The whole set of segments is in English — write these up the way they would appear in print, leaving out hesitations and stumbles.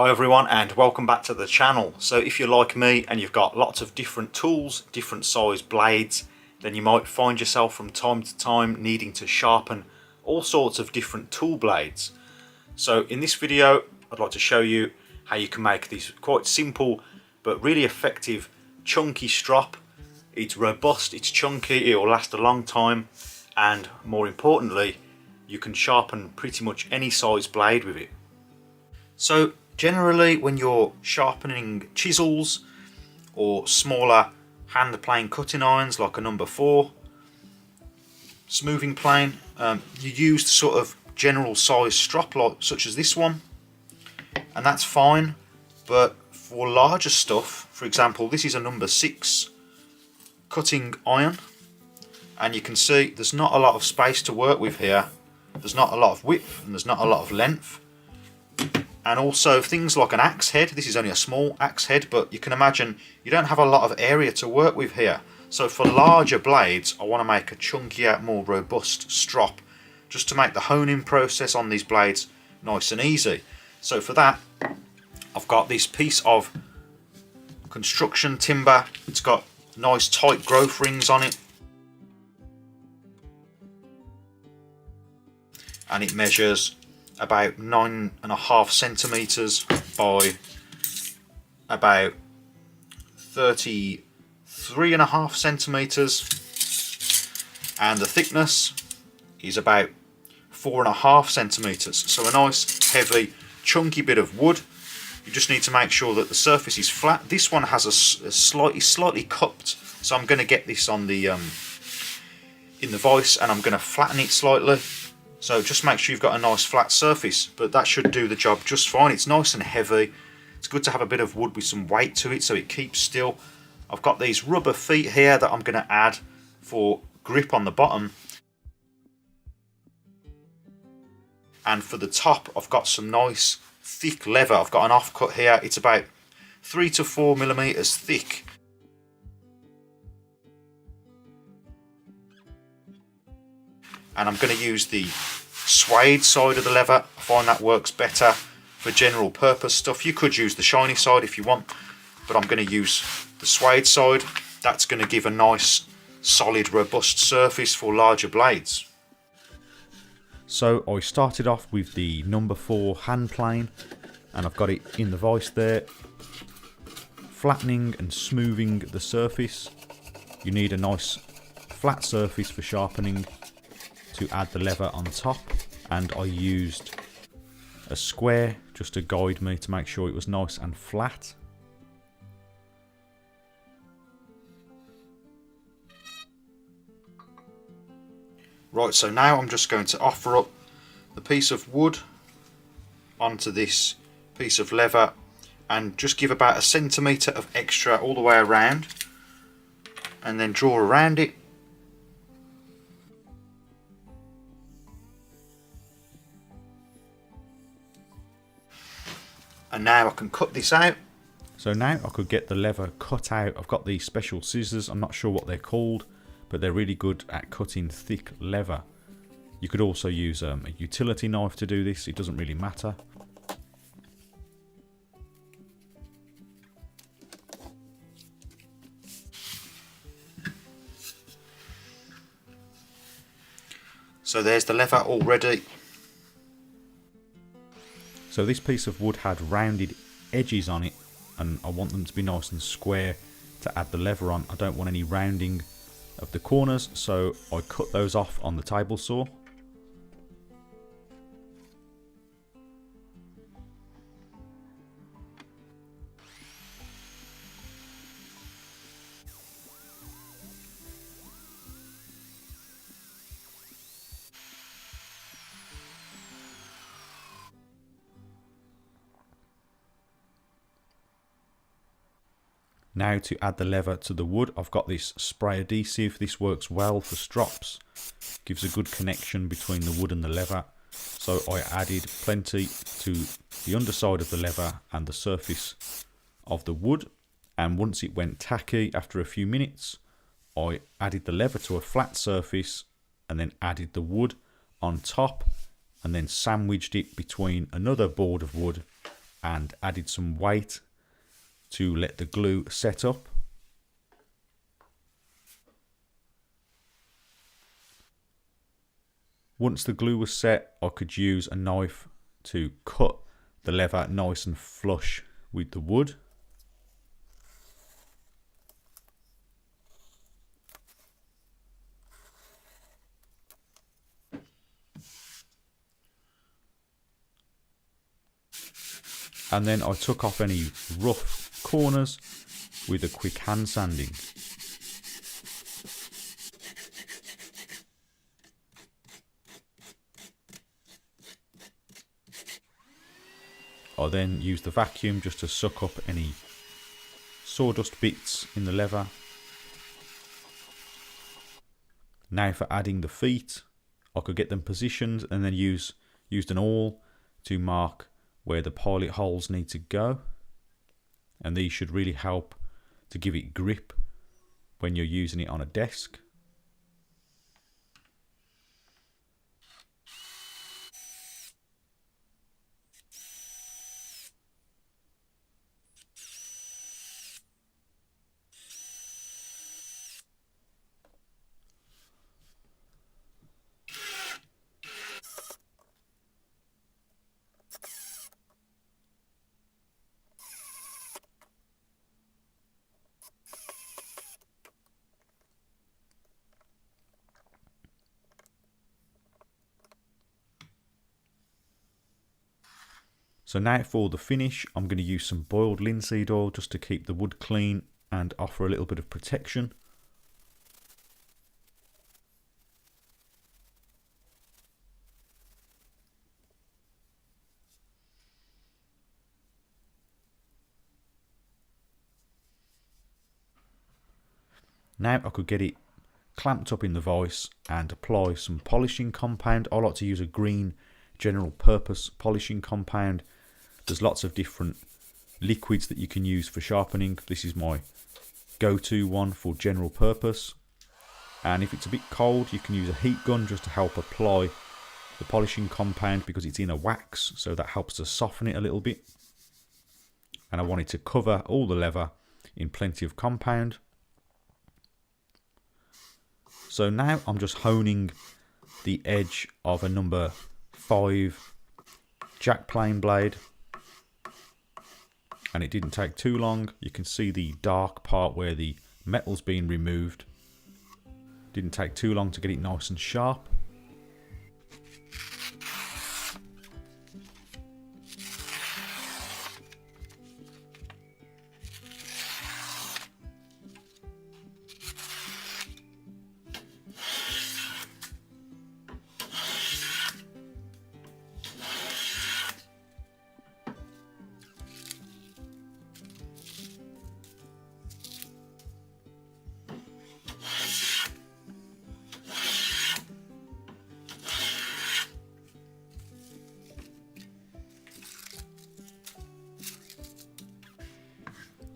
Hi everyone and welcome back to the channel. So if you're like me and you've got lots of different tools, different size blades, then you might find yourself from time to time needing to sharpen all sorts of different tool blades. So in this video I'd like to show you how you can make this quite simple but really effective chunky strop. It's robust, it's chunky, it will last a long time, and more importantly you can sharpen pretty much any size blade with it. So generally when you're sharpening chisels or smaller hand plane cutting irons like a number 4 smoothing plane, you use the sort of general size strop such as this one, and that's fine. But for larger stuff, for example this is a number 6 cutting iron, and you can see there's not a lot of space to work with here. There's not a lot of width and there's not a lot of length. And also things like an axe head, this is only a small axe head, but you can imagine you don't have a lot of area to work with here. So for larger blades I want to make a chunkier, more robust strop, just to make the honing process on these blades nice and easy. So for that I've got this piece of construction timber. It's got nice tight growth rings on it, and it measures about 9.5 centimeters by about 33.5 centimeters, and the thickness is about 4.5 centimeters. So a nice heavy chunky bit of wood. You just need to make sure that the surface is flat. This one has a slightly cupped, so I'm going to get this on the in the vise and I'm going to flatten it slightly. So just make sure you've got a nice flat surface, but that should do the job just fine. It's nice and heavy. It's good to have a bit of wood with some weight to it so it keeps still. I've got these rubber feet here that I'm going to add for grip on the bottom. And for the top I've got some nice thick leather. I've got an offcut here. It's about 3 to 4 millimeters thick. And I'm going to use the suede side of the leather. I find that works better for general purpose stuff. You could use the shiny side if you want, but I'm going to use the suede side. That's going to give a nice solid robust surface for larger blades. So I started off with the number 4 hand plane and I've got it in the vise there, flattening and smoothing the surface. You need a nice flat surface for sharpening to add the leather on top, and I used a square just to guide me to make sure it was nice and flat. Right, so now I'm just going to offer up the piece of wood onto this piece of leather and just give about a centimetre of extra all the way around, and then draw around it. And now I can cut this out. So now I could get the leather cut out. I've got these special scissors, I'm not sure what they're called, but they're really good at cutting thick leather. You could also use a utility knife to do this, it doesn't really matter. So there's the leather all ready. So this piece of wood had rounded edges on it, and I want them to be nice and square to add the leather on. I don't want any rounding of the corners, so I cut those off on the table saw. Now to add the leather to the wood, I've got this spray adhesive. This works well for strops, gives a good connection between the wood and the leather. So I added plenty to the underside of the leather and the surface of the wood, and once it went tacky after a few minutes I added the leather to a flat surface and then added the wood on top and then sandwiched it between another board of wood and added some weight to let the glue set up. Once the glue was set, I could use a knife to cut the leather nice and flush with the wood. And then I took off any rough corners with a quick hand sanding. I then used the vacuum just to suck up any sawdust bits in the leather. Now for adding the feet, I could get them positioned and then used an awl to mark where the pilot holes need to go. And these should really help to give it grip when you're using it on a desk. So now for the finish, I'm going to use some boiled linseed oil just to keep the wood clean and offer a little bit of protection. Now I could get it clamped up in the vise and apply some polishing compound. I like to use a green general purpose polishing compound. There's lots of different liquids that you can use for sharpening. This is my go-to one for general purpose. And if it's a bit cold, you can use a heat gun just to help apply the polishing compound because it's in a wax, so that helps to soften it a little bit. And I wanted to cover all the leather in plenty of compound. So now I'm just honing the edge of a number 5 jack plane blade. And it didn't take too long. You can see the dark part where the metal's been removed. Didn't take too long to get it nice and sharp.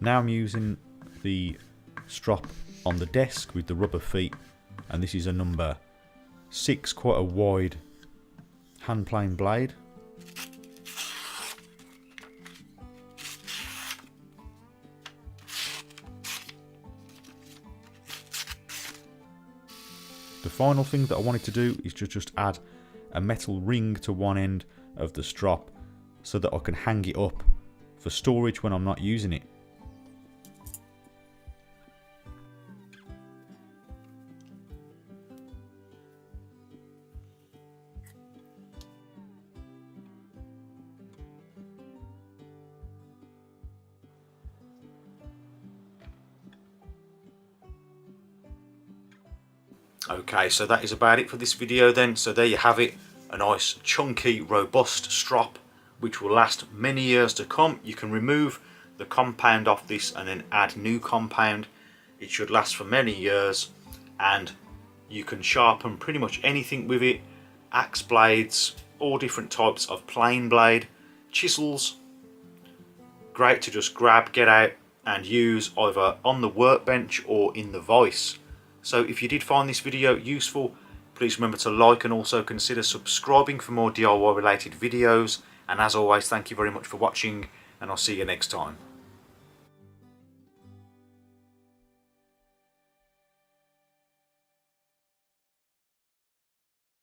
Now I'm using the strop on the desk with the rubber feet, and this is a number 6, quite a wide hand plane blade. The final thing that I wanted to do is to just add a metal ring to one end of the strop so that I can hang it up for storage when I'm not using it. Okay, so that is about it for this video then. So there you have it, a nice chunky robust strop which will last many years to come. You can remove the compound off this and then add new compound. It should last for many years, and you can sharpen pretty much anything with it. Axe blades, all different types of plane blade, chisels. Great to just grab, get out and use either on the workbench or in the vise. So if you did find this video useful, please remember to like and also consider subscribing for more DIY related videos. And as always, thank you very much for watching. and I'll see you next time.